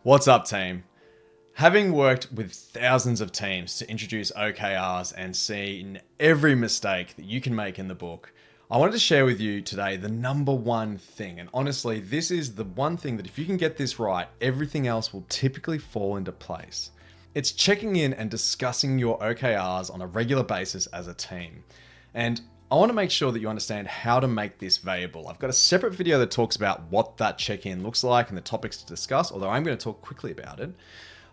What's up, team? Having worked with thousands of teams to introduce OKRs and seen every mistake that you can make in the book, I wanted to share with you today the number one thing. And honestly, this is the one thing that if you can get this right, everything else will typically fall into place. It's checking in and discussing your OKRs on a regular basis as a team. And I want to make sure that you understand how to make this valuable. I've got a separate video that talks about what that check-in looks like and the topics to discuss, although I'm going to talk quickly about it.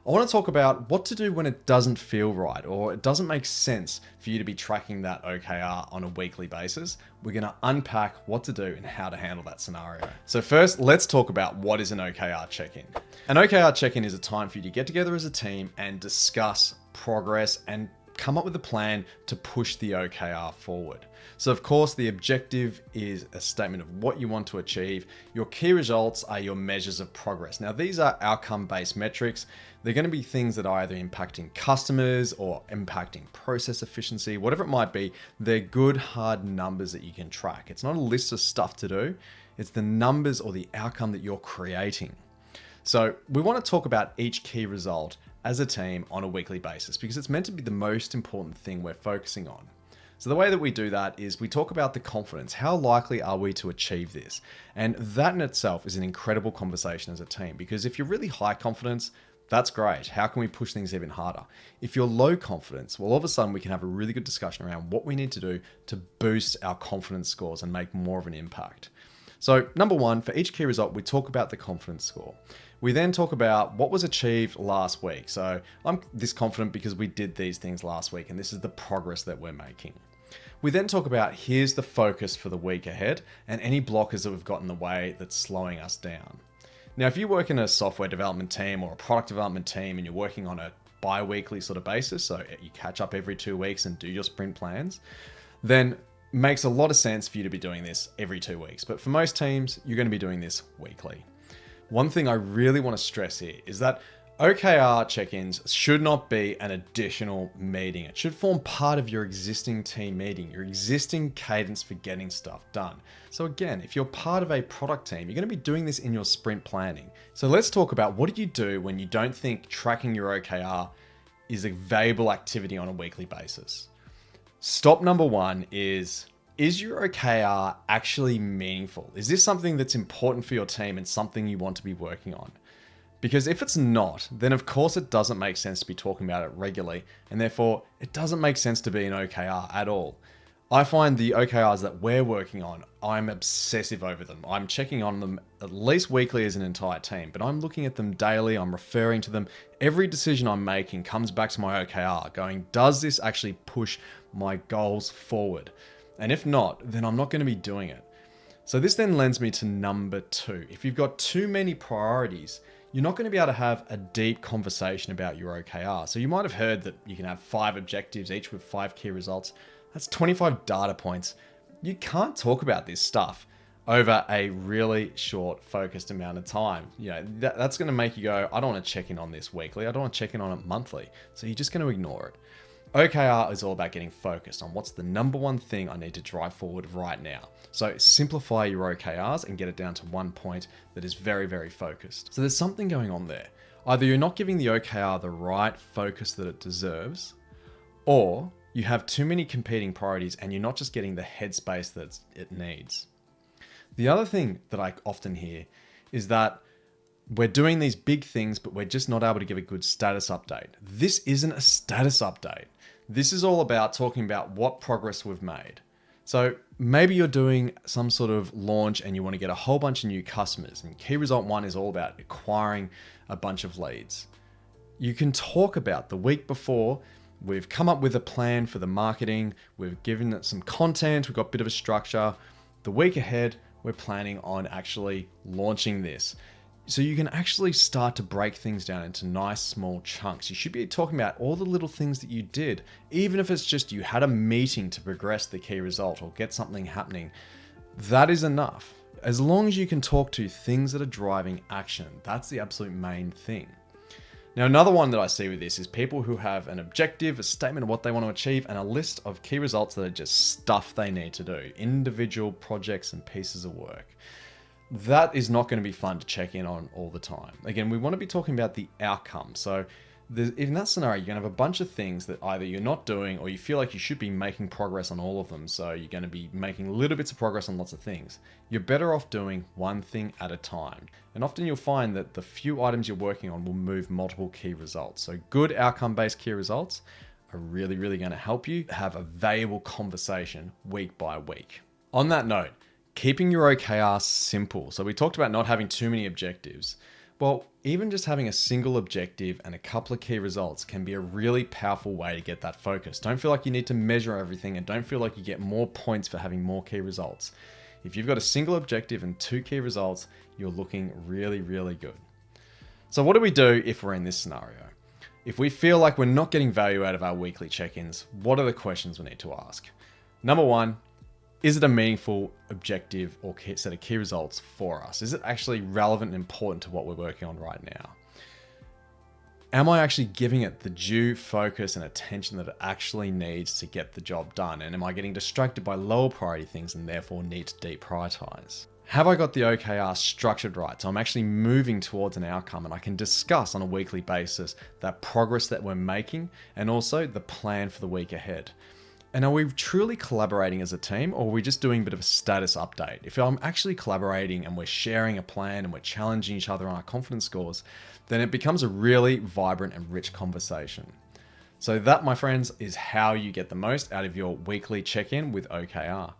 I want to talk about what to do when it doesn't feel right or it doesn't make sense for you to be tracking that OKR on a weekly basis. We're going to unpack what to do and how to handle that scenario. So first, let's talk about what is an OKR check-in. An OKR check-in is a time for you to get together as a team and discuss progress and come up with a plan to push the OKR forward. So of course, the objective is a statement of what you want to achieve. Your key results are your measures of progress. Now, these are outcome-based metrics. They're going to be things that are either impacting customers or impacting process efficiency, whatever it might be. They're good, hard numbers that you can track. It's not a list of stuff to do. It's the numbers or the outcome that you're creating. So we want to talk about each key result as a team on a weekly basis because it's meant to be the most important thing we're focusing on. So the way that we do that is we talk about the confidence. How likely are we to achieve this? And that in itself is an incredible conversation as a team because if you're really high confidence, that's great. How can we push things even harder? If you're low confidence, well, all of a sudden we can have a really good discussion around what we need to do to boost our confidence scores and make more of an impact. So number one, for each key result, we talk about the confidence score. We then talk about what was achieved last week. So I'm this confident because we did these things last week and this is the progress that we're making. We then talk about here's the focus for the week ahead and any blockers that we've got in the way that's slowing us down. Now, if you work in a software development team or a product development team and you're working on a bi-weekly sort of basis, so you catch up every 2 weeks and do your sprint plans, then makes a lot of sense for you to be doing this every 2 weeks. But for most teams, you're going to be doing this weekly. One thing I really want to stress here is that OKR check-ins should not be an additional meeting. It should form part of your existing team meeting, your existing cadence for getting stuff done. So again, if you're part of a product team, you're going to be doing this in your sprint planning. So let's talk about what do you do when you don't think tracking your OKR is a valuable activity on a weekly basis. Stop number one is your OKR actually meaningful? Is this something that's important for your team and something you want to be working on? Because if it's not, then of course it doesn't make sense to be talking about it regularly, and therefore it doesn't make sense to be an OKR at all. I find the OKRs that we're working on, I'm obsessive over them. I'm checking on them at least weekly as an entire team, but I'm looking at them daily, I'm referring to them. Every decision I'm making comes back to my OKR, going, does this actually push my goals forward? And if not, then I'm not going to be doing it. So this then lends me to number two. If you've got too many priorities, you're not going to be able to have a deep conversation about your OKR. So you might have heard that you can have 5 objectives, each with 5 key results. That's 25 data points. You can't talk about this stuff over a really short, focused amount of time. You know, that's going to make you go, I don't want to check in on this weekly. I don't want to check in on it monthly. So you're just going to ignore it. OKR is all about getting focused on what's the number one thing I need to drive forward right now. So simplify your OKRs and get it down to one point that is very, very focused. So there's something going on there. Either you're not giving the OKR the right focus that it deserves, or you have too many competing priorities and you're not just getting the headspace that it needs. The other thing that I often hear is that we're doing these big things, but we're just not able to give a good status update. This isn't a status update. This is all about talking about what progress we've made. So maybe you're doing some sort of launch and you want to get a whole bunch of new customers, and key result 1 is all about acquiring a bunch of leads. You can talk about the week before, we've come up with a plan for the marketing, we've given it some content, we've got a bit of a structure. The week ahead, we're planning on actually launching this. So you can actually start to break things down into nice small chunks. You should be talking about all the little things that you did, even if it's just you had a meeting to progress the key result or get something happening. That is enough. As long as you can talk to things that are driving action, that's the absolute main thing. Now, another one that I see with this is people who have an objective, a statement of what they want to achieve, and a list of key results that are just stuff they need to do, individual projects and pieces of work. that is not going to be fun to check in on all the time. Again, we want to be talking about the outcome. So in that scenario, you're going to have a bunch of things that either you're not doing or you feel like you should be making progress on all of them. So you're going to be making little bits of progress on lots of things. You're better off doing one thing at a time. And often you'll find that the few items you're working on will move multiple key results. So good outcome-based key results are really, really going to help you have a valuable conversation week by week. On that note, keeping your OKR simple. So we talked about not having too many objectives. Well, even just having a single objective and a couple of key results can be a really powerful way to get that focus. Don't feel like you need to measure everything and don't feel like you get more points for having more key results. If you've got a single objective and 2 key results, you're looking really, really good. So what do we do if we're in this scenario? If we feel like we're not getting value out of our weekly check-ins, what are the questions we need to ask? Number 1, is it a meaningful objective or set of key results for us? Is it actually relevant and important to what we're working on right now? Am I actually giving it the due focus and attention that it actually needs to get the job done? And am I getting distracted by lower priority things and therefore need to deprioritize? Have I got the OKR structured right? So I'm actually moving towards an outcome and I can discuss on a weekly basis that progress that we're making and also the plan for the week ahead. And are we truly collaborating as a team or are we just doing a bit of a status update? If I'm actually collaborating and we're sharing a plan and we're challenging each other on our confidence scores, then it becomes a really vibrant and rich conversation. So that, my friends, is how you get the most out of your weekly check-in with OKR.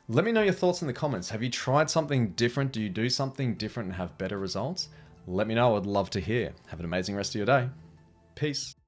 Let me know your thoughts in the comments. Have you tried something different? Do you do something different and have better results? Let me know. I'd love to hear. Have an amazing rest of your day. Peace.